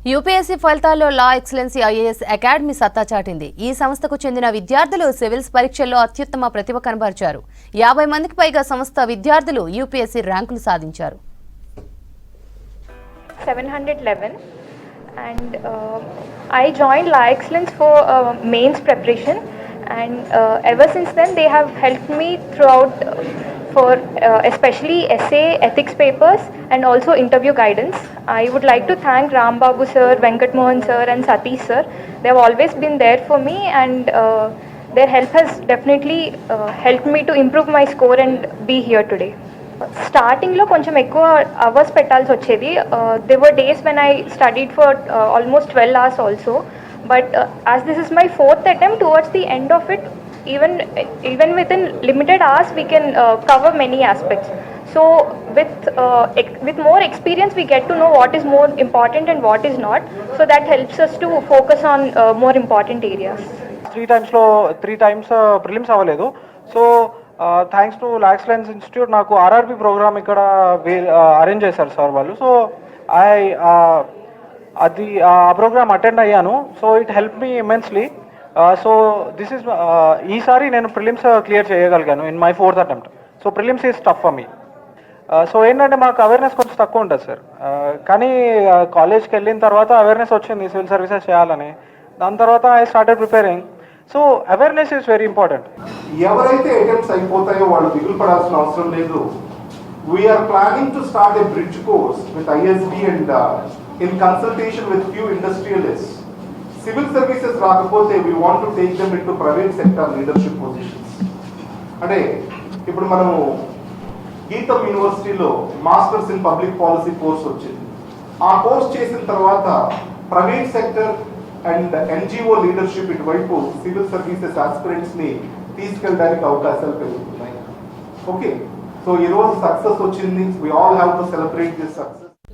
UPSC ఫలితాల్లో లా excellency IAS academy సత్తా చాటింది. ఈ సంస్థకు చెందిన విద్యార్థులు సివిల్స్ పరీక్షల్లో అత్యుత్తమ ప్రతిభ కనబరిచారు. 50 మందికి పైగా సంస్థ విద్యార్థులు యూపీఎస్సీ ర్యాంకులు సాధించారు. 711 and I joined La Excellence for mains preparation, and ever since then they have helped me throughout for especially essay, ethics papers and also interview guidance. I would like to thank Ram Babu sir, Venkat Mohan sir and Satish sir. They have always been there for me, and their help has definitely helped me to improve my score and be here today. స్టార్టింగ్లో కొంచెం ఎక్కువ hours పెట్టాల్సి వచ్చేది. They were days when I studied for almost 12 hours also, but as this is my 4th attempt, towards the end of it even within limited hours we can cover many aspects. So with more experience we get to know what is more important and what is not, so that helps us to focus on more important areas. three times prelims avaledu, so thanks to law excellence institute నాకు RRB programme ఇక్కడ arrange చేశారు sir వాళ్ళు. So అది ఆ programme attend అయ్యాను. So it help me immensely. So this is ఈసారి నేను prelims clear చేయగలిగాను in my 4th attempt. So prelims is tough for me. So ఏంటంటే మాకు అవేర్నెస్ కొంచెం తక్కువ ఉంటుంది సార్, కానీ కాలేజ్కి వెళ్ళిన తర్వాత అవేర్నెస్ వచ్చింది సివిల్ సర్వీసెస్ చేయాలని. దాని తర్వాత I started preparing. So awareness is very important. ఎవరైతే అటెంప్ట్స్ అయిపోతాయో వాళ్ళు దిగులు పడాల్సిన అవసరం లేదు. We're planning to start a bridge course with ISB and in consultation with few industrialist. Civil services రాకపోతే we want to take them into private sector leadership positions. అంటే ఇప్పుడు మనము గీతం యూనివర్సిటీలో masters in public policy course వచ్చింది. ఆ course చేసిన తర్వాత private sector and NGO leadership ఇటువైపు సివిల్ సర్వీసెస్ ఆస్పిరెంట్స్ ని తీసుకెళ్ళడానికి అవకాశాలు పెరుగుతున్నాయి. ఓకే, సో ఈరోజు సక్సెస్ వచ్చింది. We all have to celebrate this success.